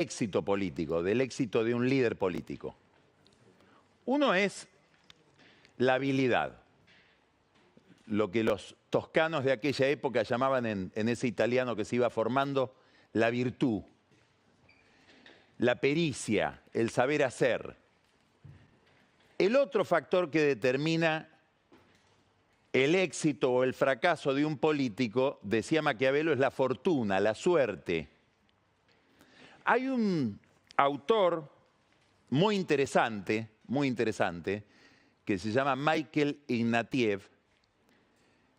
éxito político, del éxito de un líder político. Uno es la habilidad, lo que los toscanos de aquella época llamaban en ese italiano que se iba formando la virtud, la pericia, el saber hacer. El otro factor que determina el éxito o el fracaso de un político, decía Maquiavelo, es la fortuna, la suerte. Hay un autor muy interesante, que se llama Michael Ignatieff,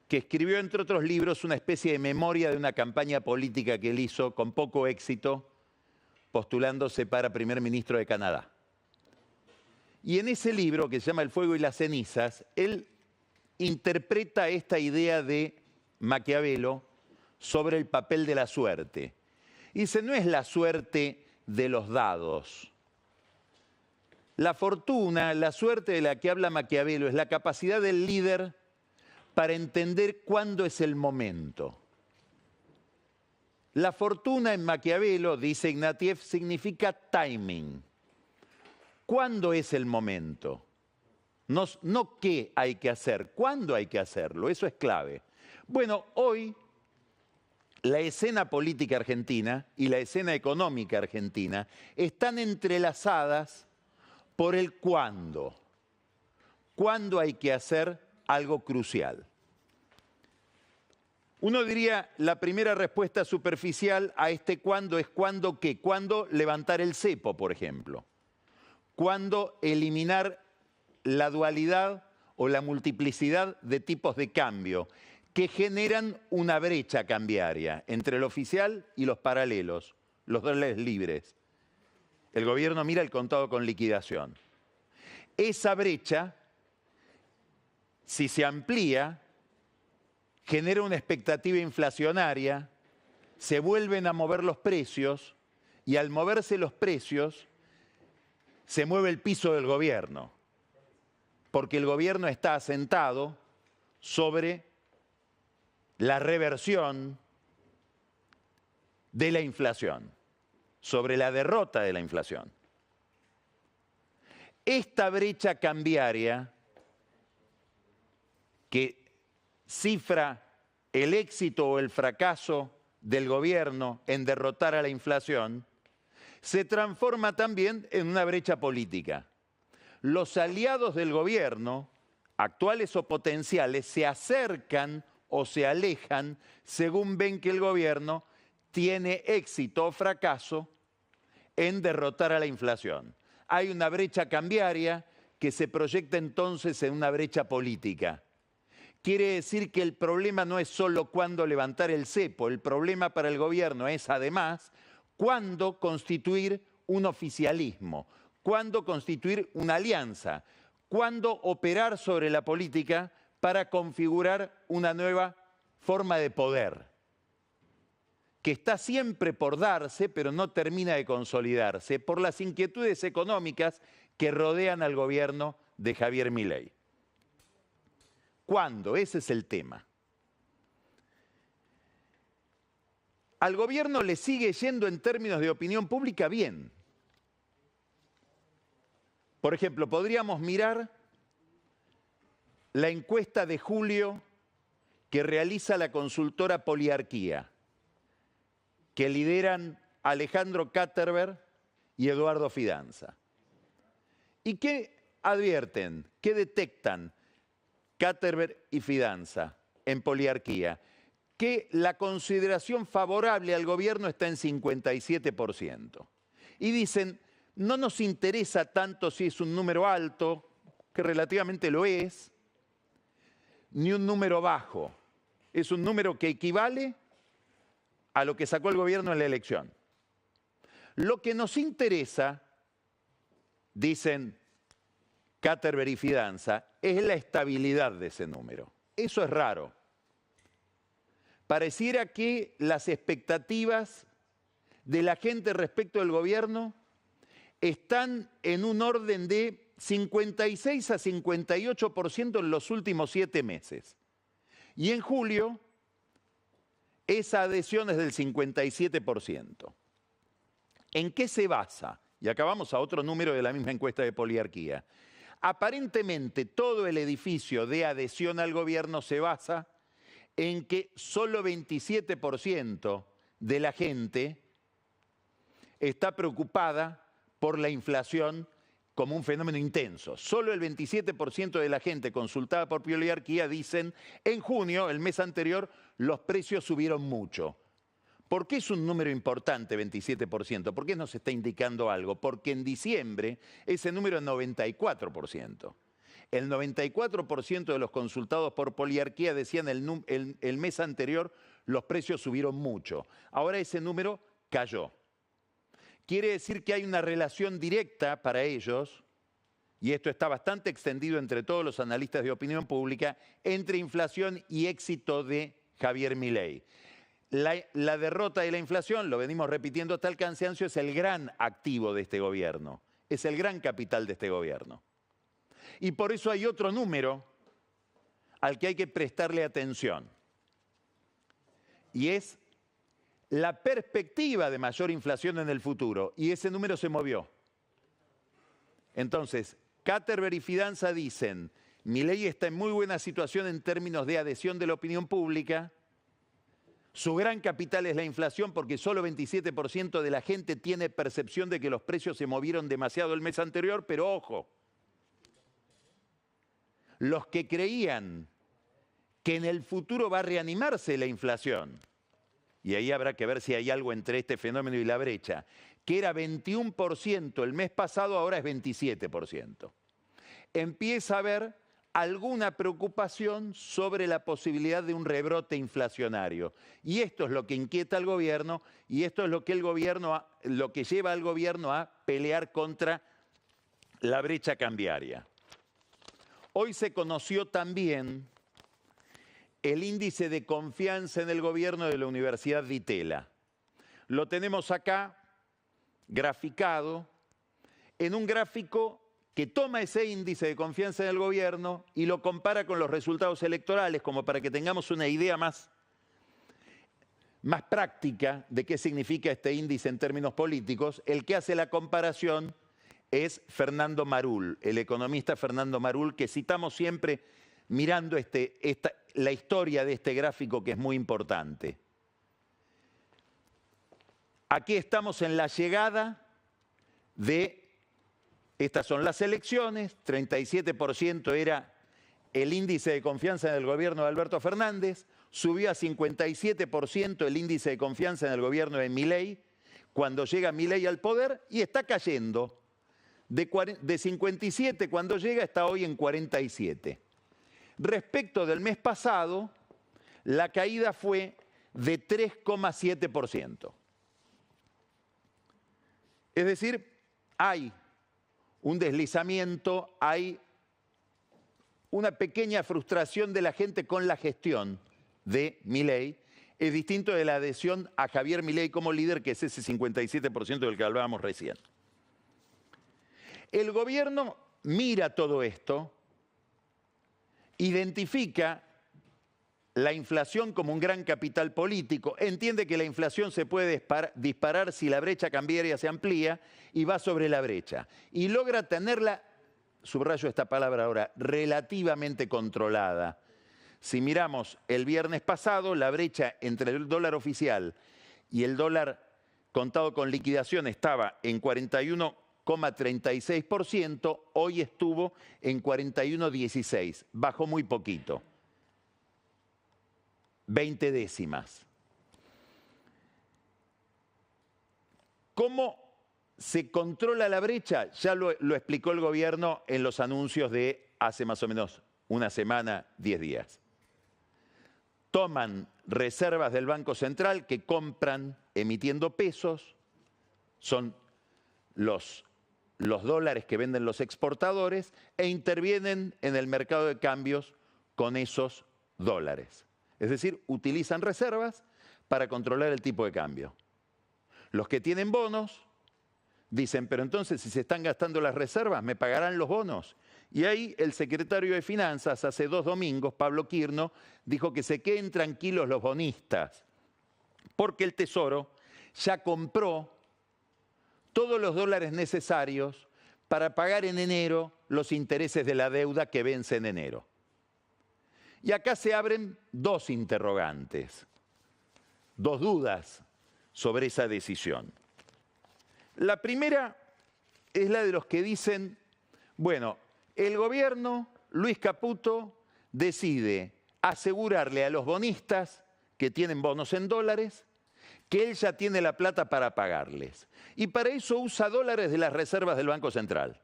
que escribió, entre otros libros, una especie de memoria de una campaña política que él hizo con poco éxito, postulándose para primer ministro de Canadá. Y en ese libro, que se llama El fuego y las cenizas, él interpreta esta idea de Maquiavelo sobre el papel de la suerte. Y dice, no es la suerte de los dados. La fortuna, la suerte de la que habla Maquiavelo, es la capacidad del líder para entender cuándo es el momento. La fortuna en Maquiavelo, dice Ignatieff, significa timing. ¿Cuándo es el momento? No qué hay que hacer, cuándo hay que hacerlo, eso es clave. Bueno, hoy la escena política argentina y la escena económica argentina están entrelazadas por el cuándo. ¿Cuándo hay que hacer algo crucial? Uno diría, la primera respuesta superficial a este cuándo es cuándo qué. ¿Cuándo levantar el cepo, por ejemplo? ¿Cuándo eliminar la dualidad o la multiplicidad de tipos de cambio que generan una brecha cambiaria entre el oficial y los paralelos, los dólares libres? El gobierno mira el contado con liquidación. Esa brecha, si se amplía, genera una expectativa inflacionaria, se vuelven a mover los precios y al moverse los precios se mueve el piso del gobierno, porque el gobierno está asentado sobre la reversión de la inflación, sobre la derrota de la inflación. Esta brecha cambiaria que cifra el éxito o el fracaso del gobierno en derrotar a la inflación, se transforma también en una brecha política. Los aliados del gobierno, actuales o potenciales, se acercan o se alejan según ven que el gobierno tiene éxito o fracaso en derrotar a la inflación. Hay una brecha cambiaria que se proyecta entonces en una brecha política. Quiere decir que el problema no es solo cuándo levantar el cepo, el problema para el gobierno es además cuándo constituir un oficialismo, cuándo constituir una alianza, cuándo operar sobre la política para configurar una nueva forma de poder, que está siempre por darse, pero no termina de consolidarse, por las inquietudes económicas que rodean al gobierno de Javier Milei. ¿Cuándo? Ese es el tema. Al gobierno le sigue yendo en términos de opinión pública bien. Por ejemplo, podríamos mirar la encuesta de julio que realiza la consultora Poliarquía, que lideran Alejandro Katterberg y Eduardo Fidanza. ¿Y qué advierten? ¿Qué detectan Katterberg y Fidanza en Poliarquía? Que la consideración favorable al gobierno está en 57%. Y dicen, no nos interesa tanto si es un número alto, que relativamente lo es, ni un número bajo. Es un número que equivale a lo que sacó el gobierno en la elección. Lo que nos interesa, dicen Katterberg y Fidanza, es la estabilidad de ese número. Eso es raro. Pareciera que las expectativas de la gente respecto del gobierno están en un orden de 56 a 58% en los últimos 7 meses. Y en julio, esa adhesión es del 57%. ¿En qué se basa? Y acá vamos a otro número de la misma encuesta de Poliarquía. Aparentemente todo el edificio de adhesión al gobierno se basa en que solo 27% de la gente está preocupada por la inflación como un fenómeno intenso. Solo el 27% de la gente consultada por Poliarquía dicen, en junio, el mes anterior, los precios subieron mucho. ¿Por qué es un número importante, 27%? ¿Por qué nos está indicando algo? Porque en diciembre ese número es 94%. El 94% de los consultados por Poliarquía decían el mes anterior los precios subieron mucho. Ahora ese número cayó. Quiere decir que hay una relación directa para ellos, y esto está bastante extendido entre todos los analistas de opinión pública, entre inflación y éxito de Javier Milei. La derrota de la inflación, lo venimos repitiendo hasta el cansancio, es el gran activo de este gobierno, es el gran capital de este gobierno. Y por eso hay otro número al que hay que prestarle atención, y es la perspectiva de mayor inflación en el futuro, y ese número se movió. Entonces, Katterberg y Fidanza dicen, Milei está en muy buena situación en términos de adhesión de la opinión pública, su gran capital es la inflación porque solo 27% de la gente tiene percepción de que los precios se movieron demasiado el mes anterior, pero ojo, los que creían que en el futuro va a reanimarse la inflación, y ahí habrá que ver si hay algo entre este fenómeno y la brecha, que era 21% el mes pasado, ahora es 27%. Empieza a haber alguna preocupación sobre la posibilidad de un rebrote inflacionario. Y esto es lo que inquieta al gobierno, y esto es lo que lo que lleva al gobierno a pelear contra la brecha cambiaria. Hoy se conoció también el índice de confianza en el gobierno de la Universidad de Itela. Lo tenemos acá graficado en un gráfico que toma ese índice de confianza en el gobierno y lo compara con los resultados electorales, como para que tengamos una idea más práctica de qué significa este índice en términos políticos. El que hace la comparación es Fernando Marul, el economista Fernando Marul, que citamos siempre mirando la historia de este gráfico, que es muy importante. Aquí estamos en la llegada de, estas son las elecciones, 37% era el índice de confianza en el gobierno de Alberto Fernández, subió a 57% el índice de confianza en el gobierno de Milei, cuando llega Milei al poder, y está cayendo. De 57 cuando llega, está hoy en 47. Respecto del mes pasado, la caída fue de 3,7%. Es decir, hay un deslizamiento, hay una pequeña frustración de la gente con la gestión de Milei. Es distinto de la adhesión a Javier Milei como líder, que es ese 57% del que hablábamos recién. El gobierno mira todo esto, identifica la inflación como un gran capital político, entiende que la inflación se puede disparar si la brecha cambiaria se amplía y va sobre la brecha. Y logra tenerla, subrayo esta palabra ahora, relativamente controlada. Si miramos el viernes pasado, la brecha entre el dólar oficial y el dólar contado con liquidación estaba en 41,36%, hoy estuvo en 41,16%, bajó muy poquito, 20 décimas. ¿Cómo se controla la brecha? Ya lo explicó el gobierno en los anuncios de hace más o menos una semana, 10 días. Toman reservas del Banco Central que compran emitiendo pesos, son los dólares que venden los exportadores, e intervienen en el mercado de cambios con esos dólares. Es decir, utilizan reservas para controlar el tipo de cambio. Los que tienen bonos dicen, pero entonces si se están gastando las reservas, ¿me pagarán los bonos? Y ahí el secretario de Finanzas, hace 2 domingos, Pablo Quirno, dijo que se queden tranquilos los bonistas, porque el Tesoro ya compró todos los dólares necesarios para pagar en enero los intereses de la deuda que vence en enero. Y acá se abren dos interrogantes, dos dudas sobre esa decisión. La primera es la de los que dicen, bueno, el gobierno, Luis Caputo, decide asegurarle a los bonistas que tienen bonos en dólares que él ya tiene la plata para pagarles. Y para eso usa dólares de las reservas del Banco Central.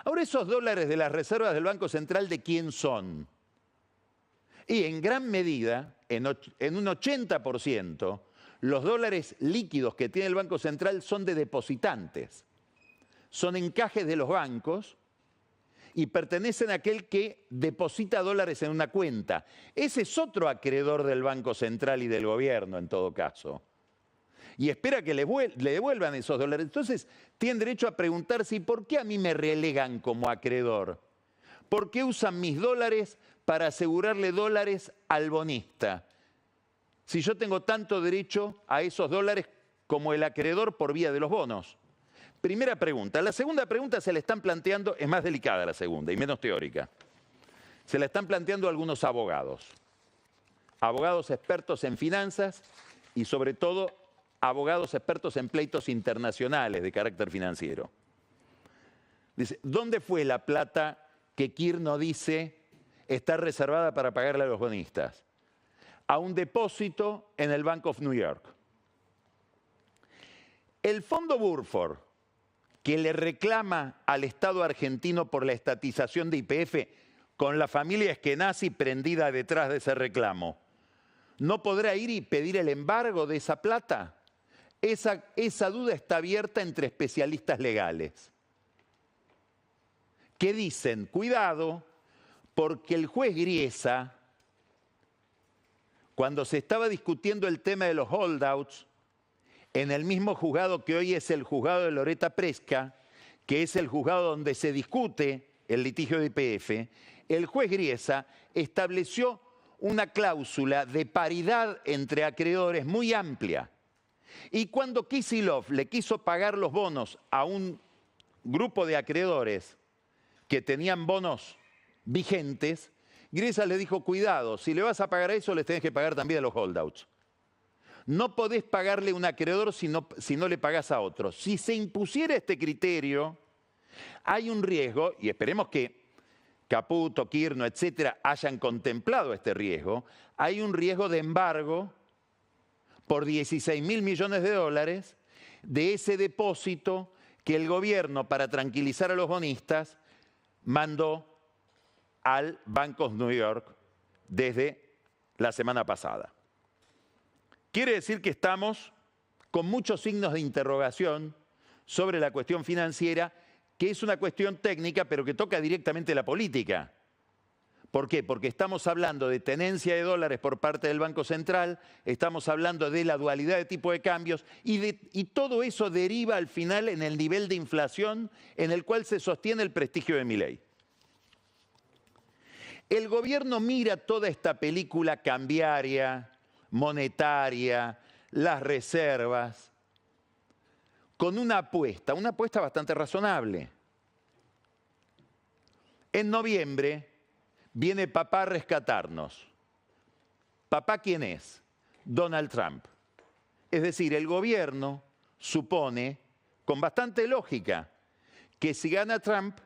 Ahora, esos dólares de las reservas del Banco Central, ¿de quién son? Y en gran medida, en un 80%, los dólares líquidos que tiene el Banco Central son de depositantes. Son encajes de los bancos y pertenecen a aquel que deposita dólares en una cuenta. Ese es otro acreedor del Banco Central y del gobierno, en todo caso. Y espera que le devuelvan esos dólares. Entonces, tienen derecho a preguntarse, ¿y por qué a mí me relegan como acreedor? ¿Por qué usan mis dólares para asegurarle dólares al bonista? Si yo tengo tanto derecho a esos dólares como el acreedor por vía de los bonos. Primera pregunta. La segunda pregunta se la están planteando, es más delicada la segunda y menos teórica. Se la están planteando algunos abogados. Abogados expertos en finanzas y sobre todo abogados expertos en pleitos internacionales de carácter financiero. Dice, ¿dónde fue la plata que Kirchner dice está reservada para pagarle a los bonistas? A un depósito en el Bank of New York. El fondo Burford, que le reclama al Estado argentino por la estatización de YPF, con la familia Skenazy prendida detrás de ese reclamo, ¿no podrá ir y pedir el embargo de esa plata? Esa duda está abierta entre especialistas legales. Que dicen, cuidado, porque el juez Griesa, cuando se estaba discutiendo el tema de los holdouts, en el mismo juzgado que hoy es el juzgado de Loretta Presca, que es el juzgado donde se discute el litigio de YPF, el juez Griesa estableció una cláusula de paridad entre acreedores muy amplia. Y cuando Kicillof le quiso pagar los bonos a un grupo de acreedores que tenían bonos vigentes, Griesa le dijo, cuidado, si le vas a pagar a eso, les tenés que pagar también a los holdouts. No podés pagarle a un acreedor si no le pagás a otro. Si se impusiera este criterio, hay un riesgo, y esperemos que Caputo, Kirchner, etcétera, hayan contemplado este riesgo, hay un riesgo de embargo por 16.000 millones de dólares de ese depósito que el gobierno, para tranquilizar a los bonistas, mandó al Bank of New York desde la semana pasada. Quiere decir que estamos con muchos signos de interrogación sobre la cuestión financiera, que es una cuestión técnica, pero que toca directamente la política. ¿Por qué? Porque estamos hablando de tenencia de dólares por parte del Banco Central, estamos hablando de la dualidad de tipo de cambios y todo eso deriva al final en el nivel de inflación en el cual se sostiene el prestigio de Milei. El gobierno mira toda esta película cambiaria, monetaria, las reservas, con una apuesta bastante razonable. En noviembre viene papá a rescatarnos. ¿Papá quién es? Donald Trump. Es decir, el gobierno supone, con bastante lógica, que si gana Trump,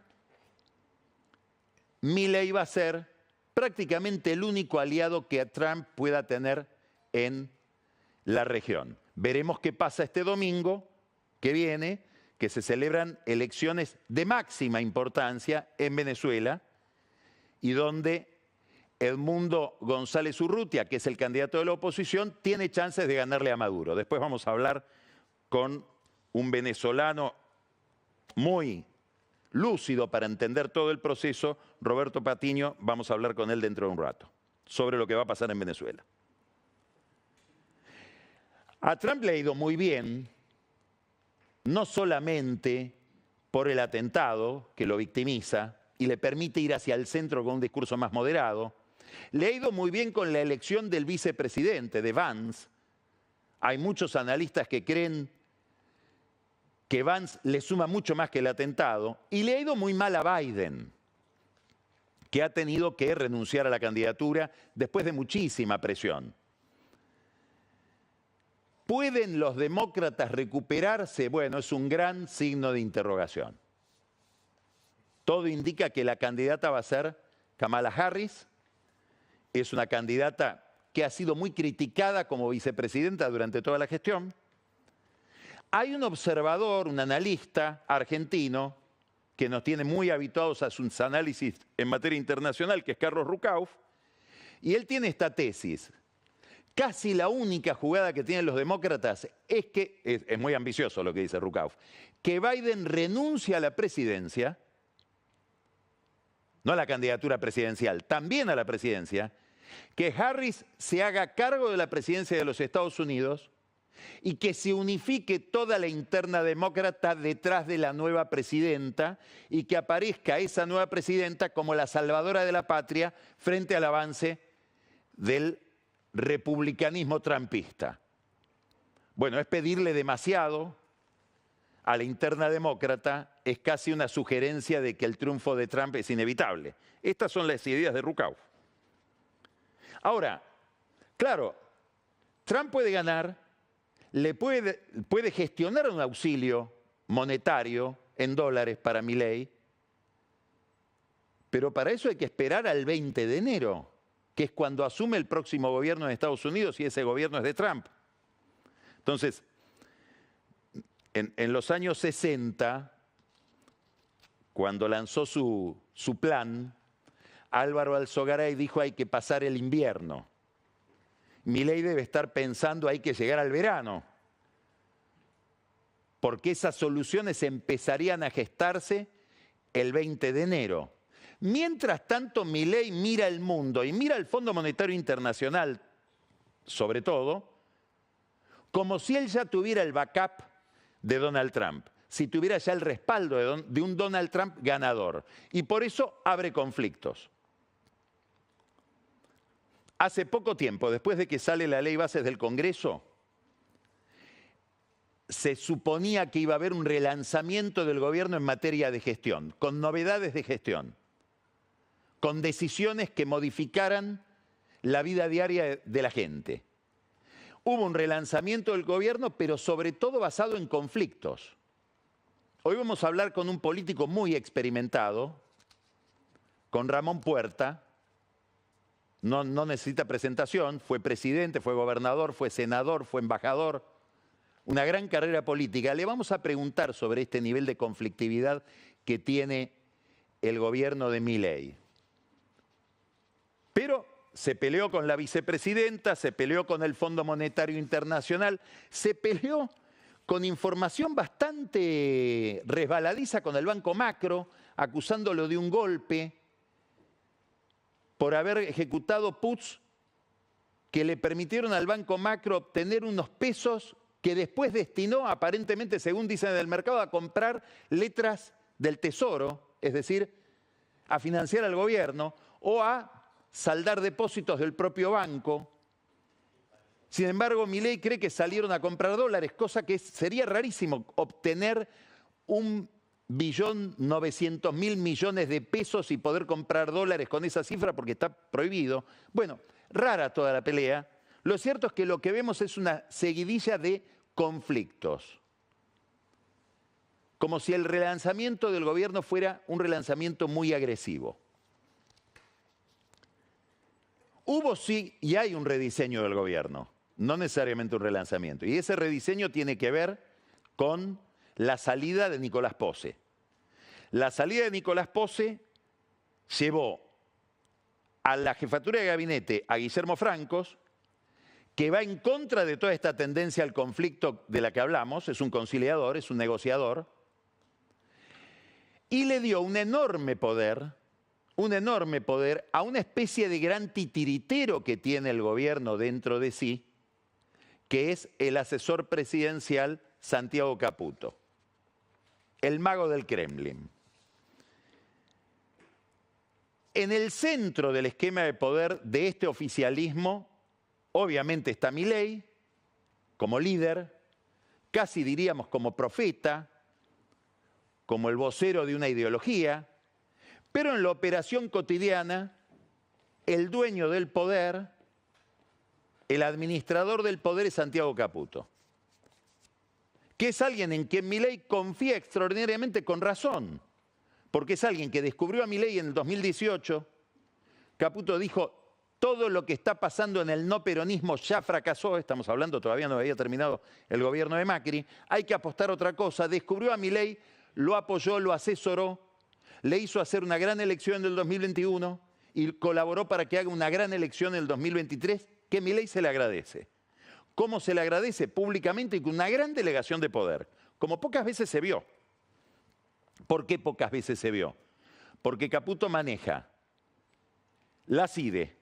Milei va a ser prácticamente el único aliado que Trump pueda tener en la región. Veremos qué pasa este domingo que viene, que se celebran elecciones de máxima importancia en Venezuela y donde Edmundo González Urrutia, que es el candidato de la oposición, tiene chances de ganarle a Maduro. Después vamos a hablar con un venezolano muy lúcido para entender todo el proceso, Roberto Patiño. Vamos a hablar con él dentro de un rato sobre lo que va a pasar en Venezuela. A Trump le ha ido muy bien, no solamente por el atentado que lo victimiza y le permite ir hacia el centro con un discurso más moderado, le ha ido muy bien con la elección del vicepresidente, de Vance. Hay muchos analistas que creen que Vance le suma mucho más que el atentado, y le ha ido muy mal a Biden, que ha tenido que renunciar a la candidatura después de muchísima presión. ¿Pueden los demócratas recuperarse? Bueno, es un gran signo de interrogación. Todo indica que la candidata va a ser Kamala Harris. Es una candidata que ha sido muy criticada como vicepresidenta durante toda la gestión. Hay un observador, un analista argentino, que nos tiene muy habituados a sus análisis en materia internacional, que es Carlos Rucauf, y él tiene esta tesis. Casi la única jugada que tienen los demócratas es que, es muy ambicioso lo que dice Rucauf, que Biden renuncia a la presidencia, no a la candidatura presidencial, también a la presidencia, que Harris se haga cargo de la presidencia de los Estados Unidos y que se unifique toda la interna demócrata detrás de la nueva presidenta y que aparezca esa nueva presidenta como la salvadora de la patria frente al avance del republicanismo trumpista. Bueno, es pedirle demasiado a la interna demócrata, es casi una sugerencia de que el triunfo de Trump es inevitable. Estas son las ideas de Rucauf. Ahora, claro, Trump puede ganar, puede gestionar un auxilio monetario en dólares para Milei, pero para eso hay que esperar al 20 de enero, que es cuando asume el próximo gobierno de Estados Unidos y ese gobierno es de Trump. Entonces, en los años 60, cuando lanzó su plan, Álvaro Alzogaray dijo hay que pasar el invierno. Milei debe estar pensando hay que llegar al verano, porque esas soluciones empezarían a gestarse el 20 de enero. Mientras tanto, Milei mira el mundo y mira el Fondo Monetario Internacional, sobre todo, como si él ya tuviera el backup de Donald Trump, si tuviera ya el respaldo de un Donald Trump ganador. Y por eso abre conflictos. Hace poco tiempo, después de que sale la ley bases del Congreso, se suponía que iba a haber un relanzamiento del gobierno en materia de gestión, con novedades de gestión, con decisiones que modificaran la vida diaria de la gente. Hubo un relanzamiento del gobierno, pero sobre todo basado en conflictos. Hoy vamos a hablar con un político muy experimentado, con Ramón Puerta. No necesita presentación, fue presidente, fue gobernador, fue senador, fue embajador. Una gran carrera política. Le vamos a preguntar sobre este nivel de conflictividad que tiene el gobierno de Milei. Pero se peleó con la vicepresidenta, se peleó con el Fondo Monetario Internacional, se peleó con información bastante resbaladiza con el Banco Macro, acusándolo de un golpe por haber ejecutado puts que le permitieron al Banco Macro obtener unos pesos que después destinó, aparentemente, según dicen del mercado, a comprar letras del Tesoro, es decir, a financiar al gobierno o a saldar depósitos del propio banco. Sin embargo, Milei cree que salieron a comprar dólares, cosa que sería rarísimo obtener 1.900.000 millones de pesos y poder comprar dólares con esa cifra porque está prohibido. Bueno, rara toda la pelea. Lo cierto es que lo que vemos es una seguidilla de conflictos. Como si el relanzamiento del gobierno fuera un relanzamiento muy agresivo. Hubo sí y hay un rediseño del gobierno, no necesariamente un relanzamiento. Y ese rediseño tiene que ver con la salida de Nicolás Posse. La salida de Nicolás Posse llevó a la jefatura de gabinete a Guillermo Francos, que va en contra de toda esta tendencia al conflicto de la que hablamos, es un conciliador, es un negociador, y le dio un enorme poder a una especie de gran titiritero que tiene el gobierno dentro de sí, que es el asesor presidencial Santiago Caputo, el mago del Kremlin. En el centro del esquema de poder de este oficialismo, obviamente está Milei como líder, casi diríamos como profeta, como el vocero de una ideología, pero en la operación cotidiana, el dueño del poder, el administrador del poder es Santiago Caputo, que es alguien en quien Milei confía extraordinariamente con razón, porque es alguien que descubrió a Milei en el 2018. Caputo dijo, todo lo que está pasando en el no peronismo ya fracasó, estamos hablando, todavía no había terminado el gobierno de Macri, hay que apostar a otra cosa. Descubrió a Milei, lo apoyó, lo asesoró, le hizo hacer una gran elección en el 2021 y colaboró para que haga una gran elección en el 2023, que Milei se le agradece. ¿Cómo se le agradece? Públicamente y con una gran delegación de poder, como pocas veces se vio. ¿Por qué pocas veces se vio? Porque Caputo maneja la CIDE,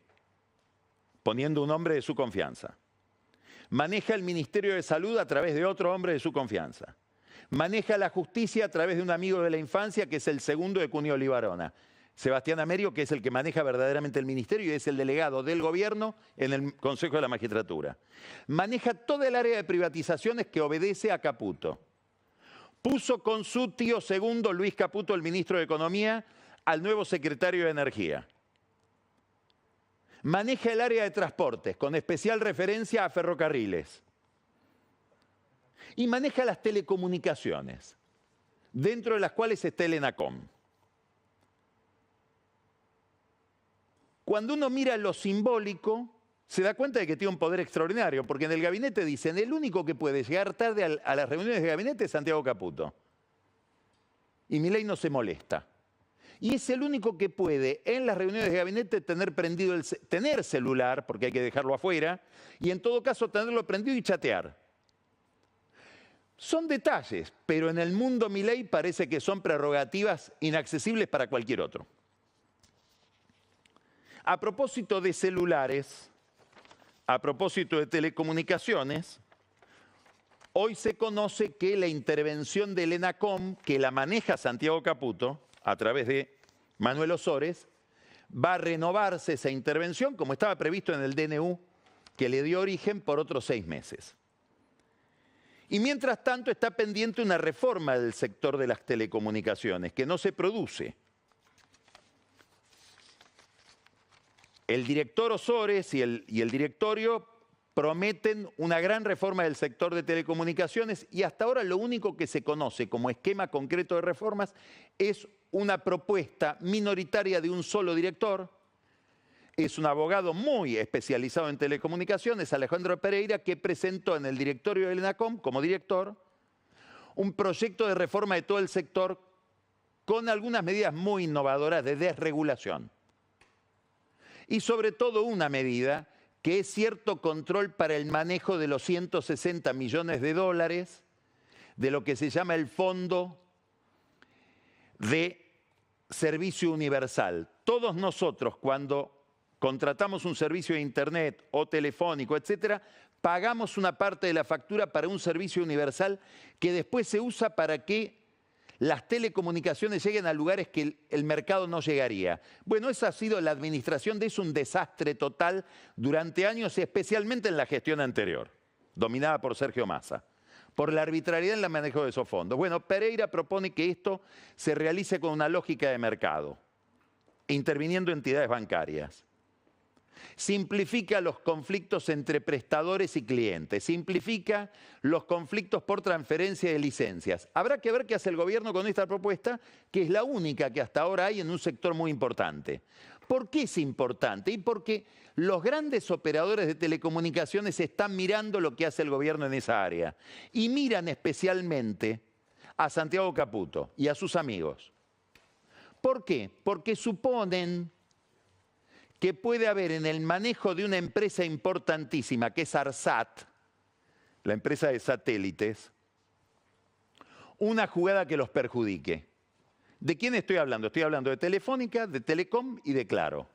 poniendo un hombre de su confianza. Maneja el Ministerio de Salud a través de otro hombre de su confianza. Maneja la justicia a través de un amigo de la infancia, que es el segundo de Cuneo Libarona, Sebastián Amerio, que es el que maneja verdaderamente el ministerio y es el delegado del gobierno en el Consejo de la Magistratura. Maneja toda el área de privatizaciones que obedece a Caputo. Puso con su tío segundo, Luis Caputo, el ministro de Economía, al nuevo secretario de Energía. Maneja el área de transportes, con especial referencia a ferrocarriles. Y maneja las telecomunicaciones, dentro de las cuales está el ENACOM. Cuando uno mira lo simbólico, se da cuenta de que tiene un poder extraordinario, porque en el gabinete dicen, el único que puede llegar tarde a las reuniones de gabinete es Santiago Caputo. Y Milei no se molesta. Y es el único que puede, en las reuniones de gabinete, tener celular, porque hay que dejarlo afuera, y en todo caso tenerlo prendido y chatear. Son detalles, pero en el mundo Milei parece que son prerrogativas inaccesibles para cualquier otro. A propósito de celulares, a propósito de telecomunicaciones, hoy se conoce que la intervención del ENACOM, que la maneja Santiago Caputo, a través de Manuel Ozores, va a renovarse esa intervención, como estaba previsto en el DNU, que le dio origen por otros 6 meses. Y mientras tanto está pendiente una reforma del sector de las telecomunicaciones, que no se produce. El director Ozores y el directorio prometen una gran reforma del sector de telecomunicaciones y hasta ahora lo único que se conoce como esquema concreto de reformas es una propuesta minoritaria de un solo director. Es un abogado muy especializado en telecomunicaciones, Alejandro Pereira, que presentó en el directorio del ENACOM, como director, un proyecto de reforma de todo el sector con algunas medidas muy innovadoras de desregulación. Y sobre todo una medida que es cierto control para el manejo de los 160 millones de dólares de lo que se llama el Fondo de Servicio Universal. Todos nosotros, cuando contratamos un servicio de internet o telefónico, etcétera, pagamos una parte de la factura para un servicio universal que después se usa para que las telecomunicaciones lleguen a lugares que el mercado no llegaría. Bueno, esa ha sido la administración de eso, un desastre total durante años, especialmente en la gestión anterior, dominada por Sergio Massa, por la arbitrariedad en el manejo de esos fondos. Bueno, Pereira propone que esto se realice con una lógica de mercado, interviniendo entidades bancarias. Simplifica los conflictos entre prestadores y clientes, simplifica los conflictos por transferencia de licencias. Habrá que ver qué hace el gobierno con esta propuesta, que es la única que hasta ahora hay en un sector muy importante. ¿Por qué es importante? Y porque los grandes operadores de telecomunicaciones están mirando lo que hace el gobierno en esa área. Y miran especialmente a Santiago Caputo y a sus amigos. ¿Por qué? Porque suponen que puede haber en el manejo de una empresa importantísima, que es ARSAT, la empresa de satélites, una jugada que los perjudique. ¿De quién estoy hablando? Estoy hablando de Telefónica, de Telecom y de Claro.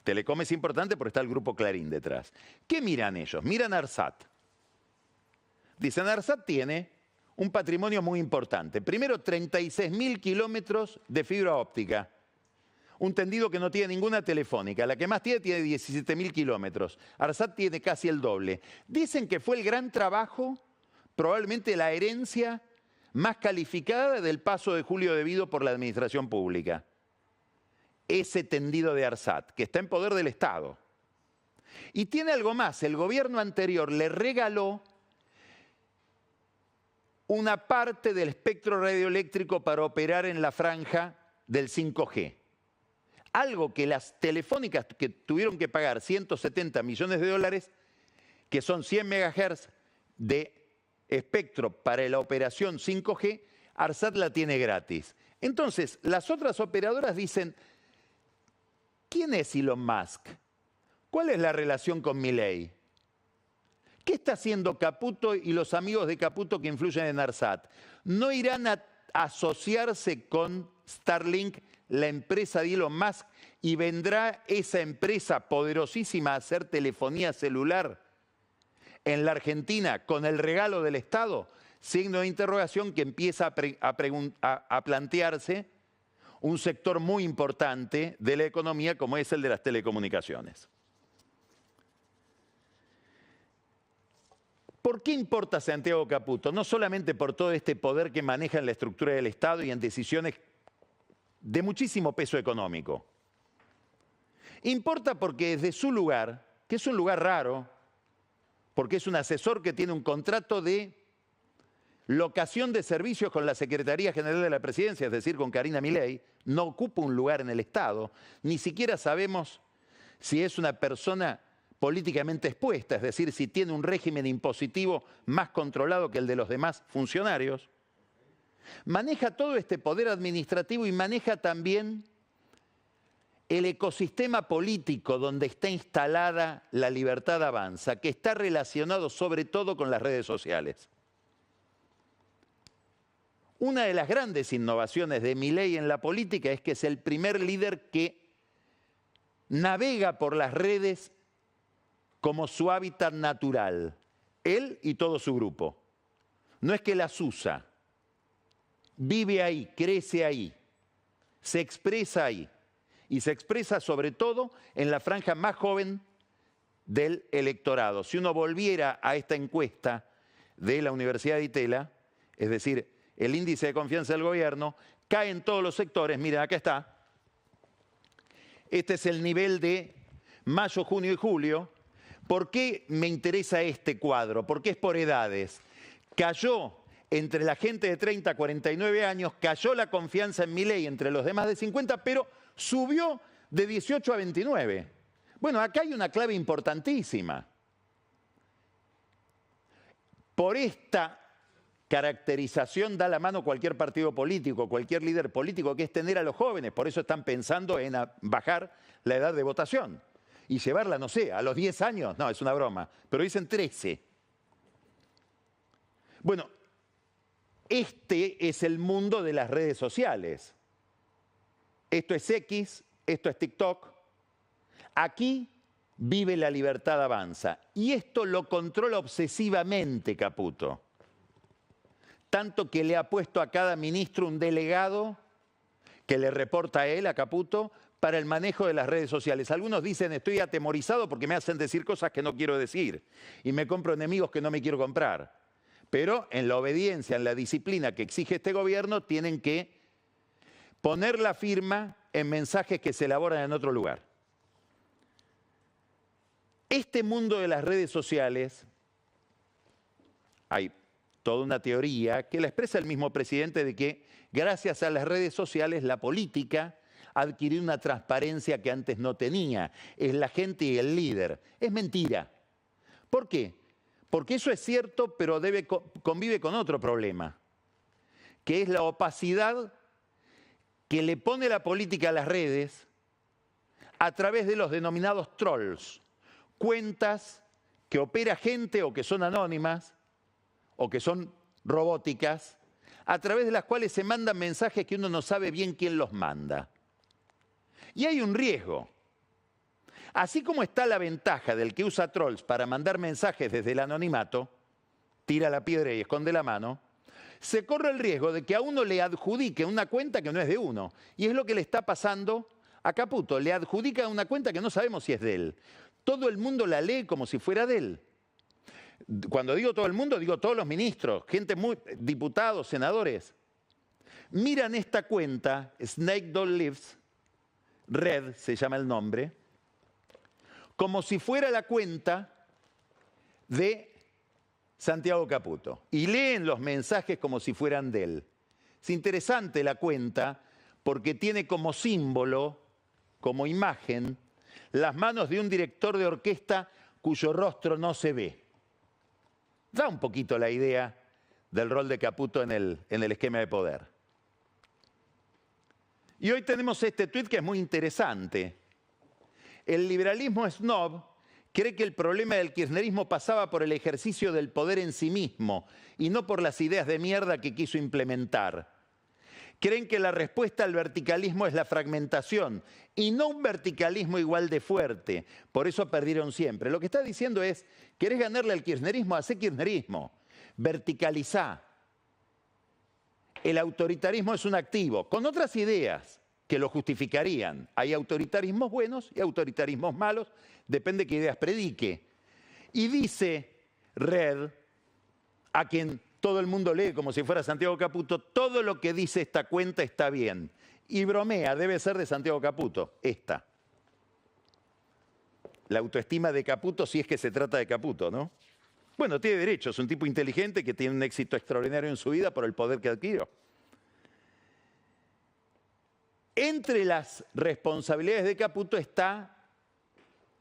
Telecom es importante porque está el grupo Clarín detrás. ¿Qué miran ellos? Miran ARSAT. Dicen, ARSAT tiene un patrimonio muy importante. Primero, 36.000 kilómetros de fibra óptica. Un tendido que no tiene ninguna telefónica. La que más tiene 17.000 kilómetros. ARSAT tiene casi el doble. Dicen que fue el gran trabajo, probablemente la herencia más calificada del paso de Julio De Vido por la administración pública. Ese tendido de ARSAT, que está en poder del Estado. Y tiene algo más, el gobierno anterior le regaló una parte del espectro radioeléctrico para operar en la franja del 5G. Algo que las telefónicas que tuvieron que pagar 170 millones de dólares, que son 100 MHz de espectro para la operación 5G, ARSAT la tiene gratis. Entonces, las otras operadoras dicen, ¿quién es Elon Musk? ¿Cuál es la relación con Milei? ¿Qué está haciendo Caputo y los amigos de Caputo que influyen en ARSAT? ¿No irán a asociarse con Starlink, la empresa de Elon Musk, y vendrá esa empresa poderosísima a hacer telefonía celular en la Argentina con el regalo del Estado? Signo de interrogación que empieza a plantearse un sector muy importante de la economía como es el de las telecomunicaciones. ¿Por qué importa Santiago Caputo? No solamente por todo este poder que maneja en la estructura del Estado y en decisiones de muchísimo peso económico. Importa porque desde su lugar, que es un lugar raro, porque es un asesor que tiene un contrato de locación de servicios con la Secretaría General de la Presidencia, es decir, con Karina Milei, no ocupa un lugar en el Estado, ni siquiera sabemos si es una persona políticamente expuesta, es decir, si tiene un régimen impositivo más controlado que el de los demás funcionarios. Maneja todo este poder administrativo y maneja también el ecosistema político donde está instalada la Libertad Avanza, que está relacionado sobre todo con las redes sociales. Una de las grandes innovaciones de Milei en la política es que es el primer líder que navega por las redes como su hábitat natural, él y todo su grupo. No es que las usa, vive ahí, crece ahí, se expresa ahí. Y se expresa sobre todo en la franja más joven del electorado. Si uno volviera a esta encuesta de la Universidad de Itela, es decir, el índice de confianza del gobierno, cae en todos los sectores. Miren, acá está. Este es el nivel de mayo, junio y julio. ¿Por qué me interesa este cuadro? Porque es por edades. Cayó entre la gente de 30 a 49 años, cayó la confianza en Milei entre los demás de 50, pero subió de 18 a 29. Bueno, acá hay una clave importantísima. Por esta caracterización da la mano cualquier partido político, cualquier líder político, que es tener a los jóvenes. Por eso están pensando en bajar la edad de votación. Y llevarla, no sé, a los 10 años, no, es una broma, pero dicen 13. Bueno, este es el mundo de las redes sociales. Esto es X, esto es TikTok. Aquí vive la Libertad Avanza. Y esto lo controla obsesivamente Caputo. Tanto que le ha puesto a cada ministro un delegado que le reporta a él, a Caputo, para el manejo de las redes sociales. Algunos dicen, estoy atemorizado porque me hacen decir cosas que no quiero decir y me compro enemigos que no me quiero comprar. Pero en la obediencia, en la disciplina que exige este gobierno, tienen que poner la firma en mensajes que se elaboran en otro lugar. Este mundo de las redes sociales, hay toda una teoría que la expresa el mismo presidente de que gracias a las redes sociales la política adquirió una transparencia que antes no tenía. Es la gente y el líder. Es mentira. ¿Por qué? Porque eso es cierto, pero convive con otro problema, que es la opacidad que le pone la política a las redes a través de los denominados trolls, cuentas que opera gente o que son anónimas o que son robóticas, a través de las cuales se mandan mensajes que uno no sabe bien quién los manda. Y hay un riesgo. Así como está la ventaja del que usa trolls para mandar mensajes desde el anonimato, tira la piedra y esconde la mano, se corre el riesgo de que a uno le adjudique una cuenta que no es de uno. Y es lo que le está pasando a Caputo. Le adjudica una cuenta que no sabemos si es de él. Todo el mundo la lee como si fuera de él. Cuando digo todo el mundo, digo todos los ministros, diputados, senadores. Miran esta cuenta, Snake Doll Lives, Red se llama el nombre, como si fuera la cuenta de Santiago Caputo. Y leen los mensajes como si fueran de él. Es interesante la cuenta porque tiene como símbolo, como imagen, las manos de un director de orquesta cuyo rostro no se ve. Da un poquito la idea del rol de Caputo en el esquema de poder. Y hoy tenemos este tuit que es muy interesante. El liberalismo snob cree que el problema del kirchnerismo pasaba por el ejercicio del poder en sí mismo y no por las ideas de mierda que quiso implementar. Creen que la respuesta al verticalismo es la fragmentación y no un verticalismo igual de fuerte. Por eso perdieron siempre. Lo que está diciendo es, ¿querés ganarle al kirchnerismo? Hacé kirchnerismo. Verticalizá. El autoritarismo es un activo, con otras ideas que lo justificarían. Hay autoritarismos buenos y autoritarismos malos, depende de qué ideas predique. Y dice Red, a quien todo el mundo lee como si fuera Santiago Caputo, todo lo que dice esta cuenta está bien. Y bromea, debe ser de Santiago Caputo, esta. La autoestima de Caputo, si es que se trata de Caputo, ¿no? Bueno, tiene derecho, es un tipo inteligente que tiene un éxito extraordinario en su vida por el poder que adquirió. Entre las responsabilidades de Caputo está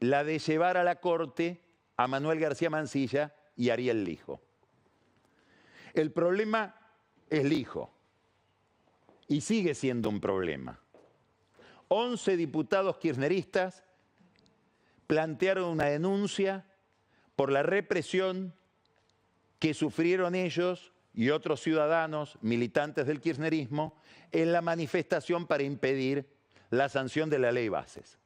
la de llevar a la corte a Manuel García Mansilla y Ariel Lijo. El problema es Lijo y sigue siendo un problema. 11 diputados kirchneristas plantearon una denuncia por la represión que sufrieron ellos y otros ciudadanos militantes del kirchnerismo en la manifestación para impedir la sanción de la ley Bases.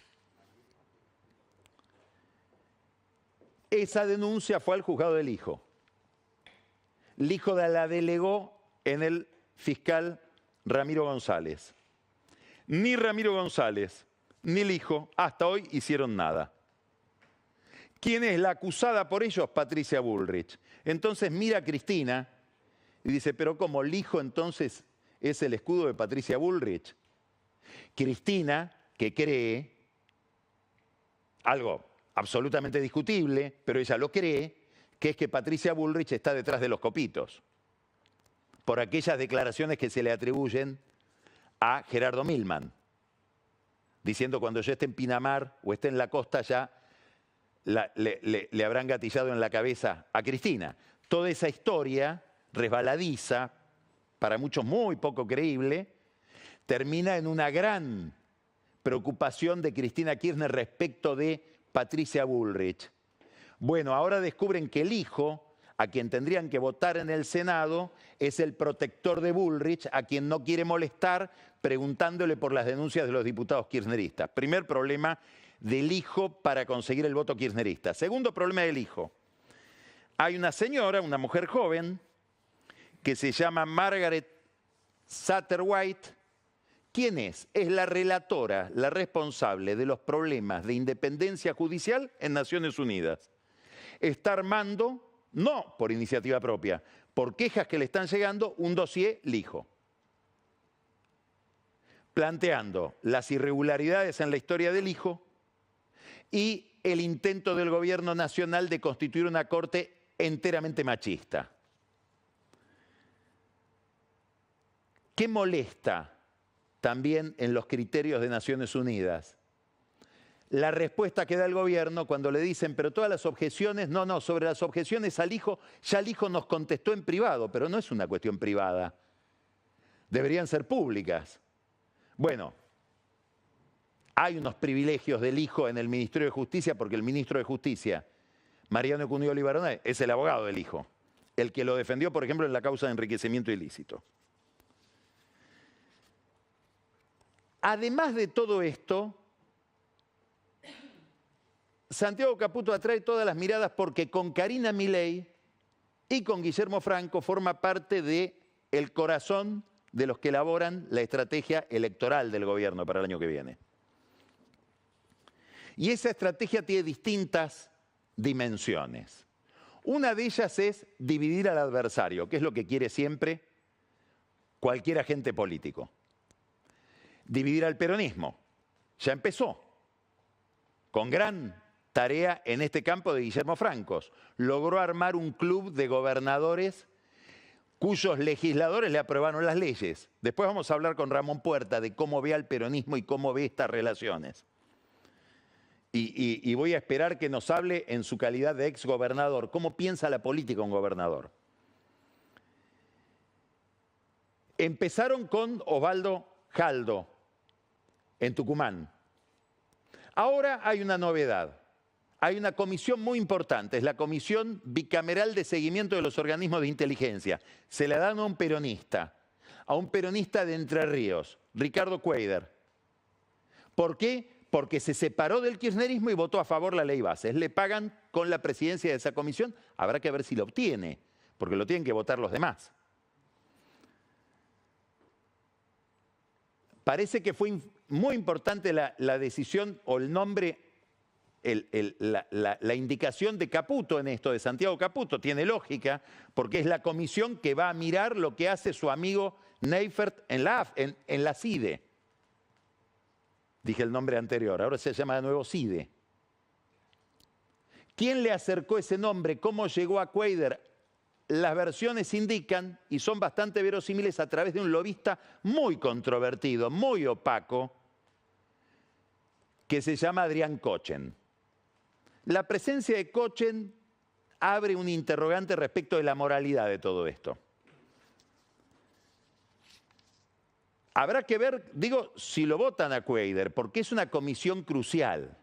Esa denuncia fue al juzgado de Lijo. Lijo la delegó en el fiscal Ramiro González. Ni Ramiro González ni Lijo hasta hoy hicieron nada. ¿Quién es la acusada por ellos? Patricia Bullrich. Entonces mira a Cristina y dice, pero ¿cómo Lijo entonces es el escudo de Patricia Bullrich? Cristina, que cree, algo absolutamente discutible, pero ella lo cree, que es que Patricia Bullrich está detrás de los copitos, por aquellas declaraciones que se le atribuyen a Gerardo Milman, diciendo cuando yo esté en Pinamar o esté en la costa ya le habrán gatillado en la cabeza a Cristina. Toda esa historia resbaladiza, para muchos muy poco creíble, termina en una gran preocupación de Cristina Kirchner respecto de Patricia Bullrich. Bueno, ahora descubren que el hijo, a quien tendrían que votar en el Senado, es el protector de Bullrich, a quien no quiere molestar preguntándole por las denuncias de los diputados kirchneristas. Primer problema del hijo para conseguir el voto kirchnerista. Segundo problema del hijo. Hay una señora, una mujer joven, que se llama Margaret Satterwhite. ¿Quién es? Es la relatora, la responsable de los problemas de independencia judicial en Naciones Unidas. Está armando, no por iniciativa propia, por quejas que le están llegando, un dossier Lijo, planteando las irregularidades en la historia del hijo y el intento del gobierno nacional de constituir una corte enteramente machista. ¿Qué molesta también en los criterios de Naciones Unidas? La respuesta que da el gobierno cuando le dicen, pero todas las objeciones, no, sobre las objeciones al hijo, ya el hijo nos contestó en privado, pero no es una cuestión privada. Deberían ser públicas. Bueno, hay unos privilegios del hijo en el Ministerio de Justicia porque el ministro de Justicia, Mariano Cunioli Baronay, es el abogado del hijo, el que lo defendió, por ejemplo, en la causa de enriquecimiento ilícito. Además de todo esto, Santiago Caputo atrae todas las miradas porque con Karina Milei y con Guillermo Franco forma parte del corazón de los que elaboran la estrategia electoral del gobierno para el año que viene. Y esa estrategia tiene distintas dimensiones. Una de ellas es dividir al adversario, que es lo que quiere siempre cualquier agente político. Dividir al peronismo. Ya empezó, con gran tarea en este campo de Guillermo Francos. Logró armar un club de gobernadores cuyos legisladores le aprobaron las leyes. Después vamos a hablar con Ramón Puerta de cómo ve al peronismo y cómo ve estas relaciones. Y voy a esperar que nos hable en su calidad de exgobernador. ¿Cómo piensa la política un gobernador? Empezaron con Osvaldo Jaldo, en Tucumán. Ahora hay una novedad. Hay una comisión muy importante, es la Comisión Bicameral de Seguimiento de los Organismos de Inteligencia. Se la dan a un peronista de Entre Ríos, Ricardo Cuéllar. ¿Por qué? Porque se separó del kirchnerismo y votó a favor la ley Bases. Le pagan con la presidencia de esa comisión, habrá que ver si lo obtiene, porque lo tienen que votar los demás. Parece que fue muy importante la decisión o el nombre, la indicación de Caputo en esto, de Santiago Caputo. Tiene lógica, porque es la comisión que va a mirar lo que hace su amigo Neifert en la CIDE. Dije el nombre anterior, ahora se llama de nuevo CIDE. ¿Quién le acercó ese nombre? ¿Cómo llegó a Cuéllar? Las versiones indican, y son bastante verosímiles, a través de un lobista muy controvertido, muy opaco, que se llama Adrián Kochen. La presencia de Kochen abre un interrogante respecto de la moralidad de todo esto. Habrá que ver, digo, si lo votan a Cuéllar, porque es una comisión crucial.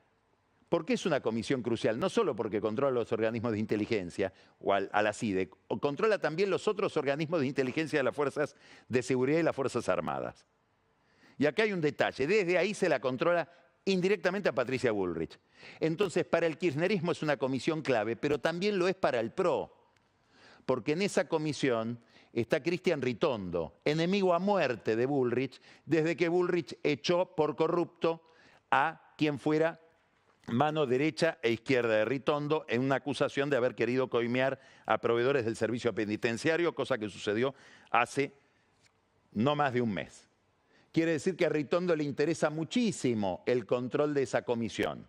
¿Por qué es una comisión crucial? No solo porque controla los organismos de inteligencia, o a la CIDE, o controla también los otros organismos de inteligencia de las fuerzas de seguridad y las Fuerzas Armadas. Y acá hay un detalle, desde ahí se la controla indirectamente a Patricia Bullrich. Entonces, para el kirchnerismo es una comisión clave, pero también lo es para el PRO, porque en esa comisión está Cristian Ritondo, enemigo a muerte de Bullrich, desde que Bullrich echó por corrupto a quien fuera mano derecha e izquierda de Ritondo en una acusación de haber querido coimear a proveedores del servicio penitenciario, cosa que sucedió hace no más de un mes. Quiere decir que a Ritondo le interesa muchísimo el control de esa comisión,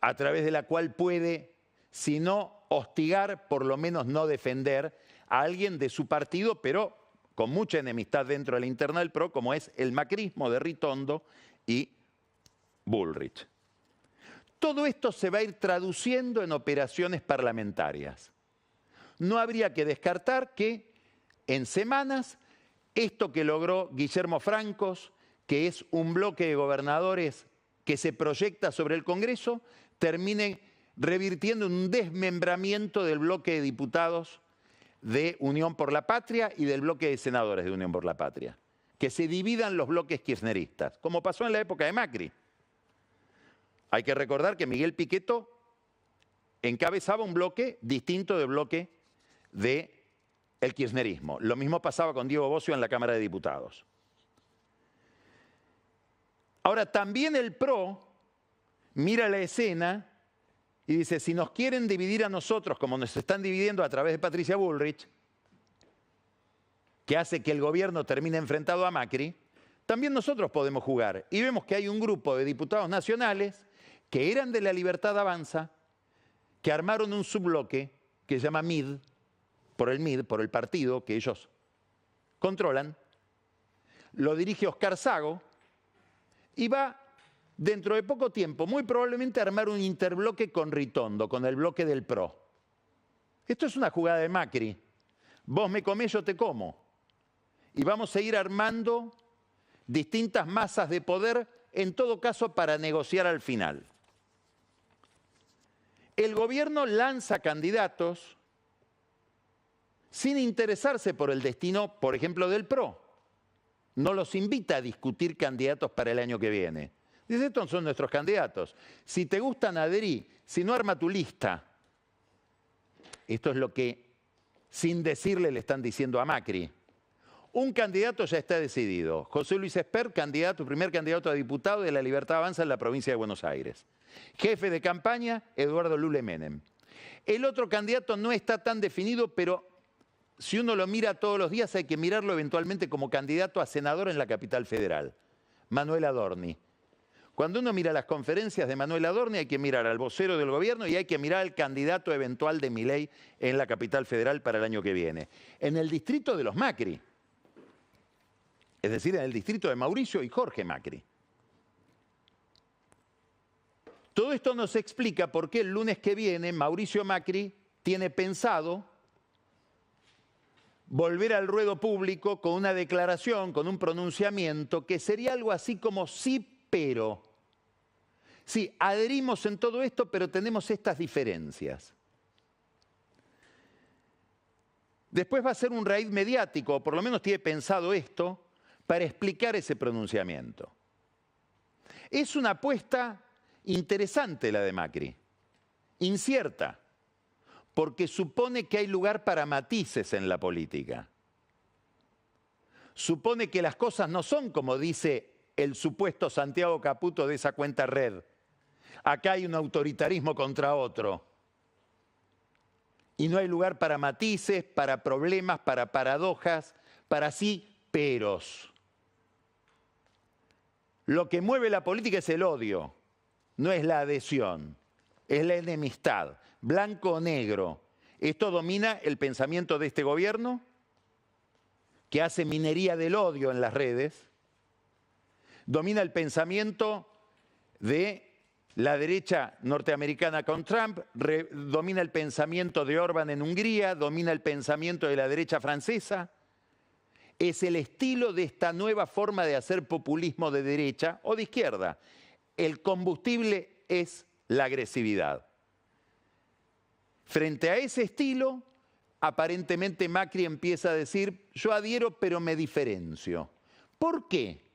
a través de la cual puede, si no hostigar, por lo menos no defender a alguien de su partido, pero con mucha enemistad dentro de la interna del PRO, como es el macrismo de Ritondo y Bullrich. Todo esto se va a ir traduciendo en operaciones parlamentarias. No habría que descartar que en semanas esto que logró Guillermo Francos, que es un bloque de gobernadores que se proyecta sobre el Congreso, termine revirtiendo en un desmembramiento del bloque de diputados de Unión por la Patria y del bloque de senadores de Unión por la Patria. Que se dividan los bloques kirchneristas, como pasó en la época de Macri. Hay que recordar que Miguel Pichetto encabezaba un bloque distinto del bloque del kirchnerismo. Lo mismo pasaba con Diego Bossio en la Cámara de Diputados. Ahora, también el PRO mira la escena y dice, si nos quieren dividir a nosotros, como nos están dividiendo a través de Patricia Bullrich, que hace que el gobierno termine enfrentado a Macri, también nosotros podemos jugar. Y vemos que hay un grupo de diputados nacionales que eran de la Libertad Avanza, que armaron un subbloque que se llama MID, por el partido que ellos controlan. Lo dirige Oscar Sago y va, dentro de poco tiempo, muy probablemente a armar un interbloque con Ritondo, con el bloque del PRO. Esto es una jugada de Macri. Vos me comés, yo te como. Y vamos a ir armando distintas masas de poder, en todo caso para negociar al final. El gobierno lanza candidatos sin interesarse por el destino, por ejemplo, del PRO. No los invita a discutir candidatos para el año que viene. Dice, estos son nuestros candidatos. Si te gustan, adherí. Si no, arma tu lista. Esto es lo que, sin decirle, le están diciendo a Macri. Un candidato ya está decidido. José Luis Espert, primer candidato a diputado de la Libertad Avanza en la provincia de Buenos Aires. Jefe de campaña, Eduardo Lule Menem. El otro candidato no está tan definido, pero si uno lo mira todos los días hay que mirarlo eventualmente como candidato a senador en la capital federal, Manuel Adorni. Cuando uno mira las conferencias de Manuel Adorni hay que mirar al vocero del gobierno y hay que mirar al candidato eventual de Milei en la capital federal para el año que viene. En el distrito de los Macri, es decir, en el distrito de Mauricio y Jorge Macri. Todo esto nos explica por qué el lunes que viene Mauricio Macri tiene pensado volver al ruedo público con una declaración, con un pronunciamiento que sería algo así como sí, pero. Sí, adherimos en todo esto, pero tenemos estas diferencias. Después va a ser un raíz mediático, o por lo menos tiene pensado esto, para explicar ese pronunciamiento. Es una apuesta interesante la de Macri, incierta, porque supone que hay lugar para matices en la política. Supone que las cosas no son como dice el supuesto Santiago Caputo de esa cuenta Red. Acá hay un autoritarismo contra otro. Y no hay lugar para matices, para problemas, para paradojas, para sí, peros. Lo que mueve la política es el odio, no es la adhesión, es la enemistad, blanco o negro. Esto domina el pensamiento de este gobierno, que hace minería del odio en las redes, domina el pensamiento de la derecha norteamericana con Trump, domina el pensamiento de Orbán en Hungría, domina el pensamiento de la derecha francesa. Es el estilo de esta nueva forma de hacer populismo de derecha o de izquierda. El combustible es la agresividad. Frente a ese estilo, aparentemente Macri empieza a decir, yo adhiero pero me diferencio. ¿Por qué?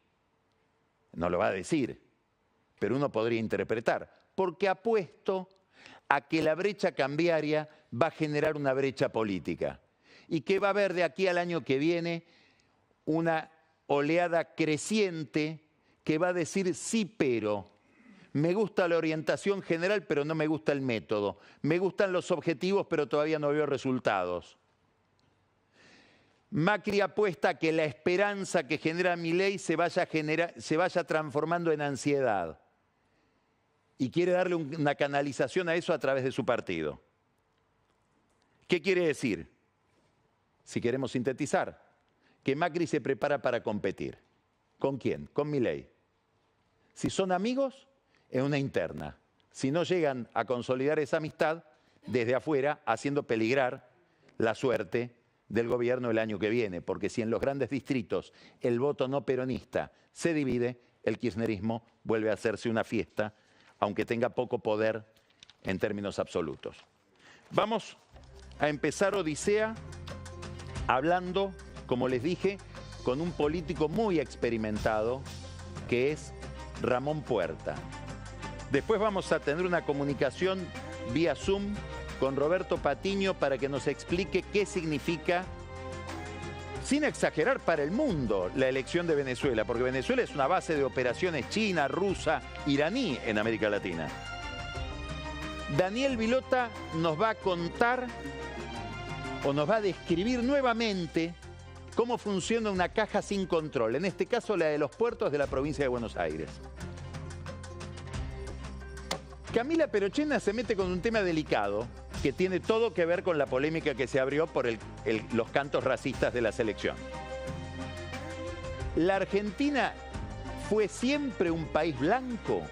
No lo va a decir, pero uno podría interpretar. Porque apuesto a que la brecha cambiaria va a generar una brecha política. Y que va a haber de aquí al año que viene una oleada creciente que va a decir sí, pero. Me gusta la orientación general, pero no me gusta el método. Me gustan los objetivos, pero todavía no veo resultados. Macri apuesta a que la esperanza que genera Milei se vaya transformando en ansiedad. Y quiere darle una canalización a eso a través de su partido. ¿Qué quiere decir? Si queremos sintetizar, que Macri se prepara para competir. ¿Con quién? Con Milei. Si son amigos, es una interna. Si no llegan a consolidar esa amistad, desde afuera, haciendo peligrar la suerte del gobierno el año que viene. Porque si en los grandes distritos el voto no peronista se divide, el kirchnerismo vuelve a hacerse una fiesta, aunque tenga poco poder en términos absolutos. Vamos a empezar Odisea hablando, como les dije, con un político muy experimentado, que es Ramón Puerta. Después vamos a tener una comunicación vía Zoom con Roberto Patiño para que nos explique qué significa, sin exagerar para el mundo, la elección de Venezuela, porque Venezuela es una base de operaciones china, rusa, iraní en América Latina. Daniel Vilota nos va a contar o nos va a describir nuevamente cómo funciona una caja sin control, en este caso la de los puertos de la provincia de Buenos Aires. Camila Perochena se mete con un tema delicado que tiene todo que ver con la polémica que se abrió por los cantos racistas de la selección. ¿La Argentina fue siempre un país blanco?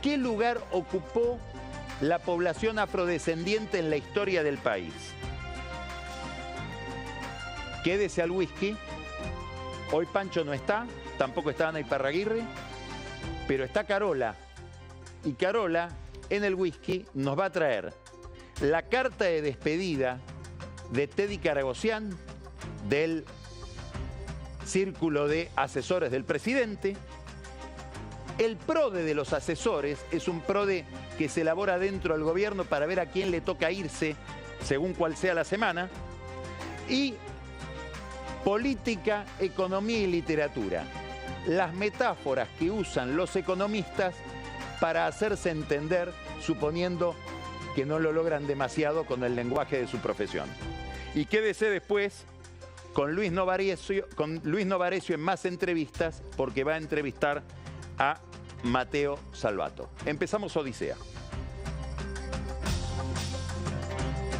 ¿Qué lugar ocupó la población afrodescendiente en la historia del país? Quédese al whisky. Hoy Pancho no está, tampoco está Ana Iparraguirre, pero está Carola. Y Carola, en el whisky, nos va a traer la carta de despedida de Teddy Karagossian, del Círculo de Asesores del Presidente. El PRODE de los asesores es un PRODE que se elabora dentro del gobierno para ver a quién le toca irse, según cuál sea la semana. Y política, economía y literatura. Las metáforas que usan los economistas para hacerse entender, suponiendo que no lo logran demasiado con el lenguaje de su profesión. Y quédese después con Luis Novarecio en más entrevistas, porque va a entrevistar a Matteo Salvato. Empezamos Odisea.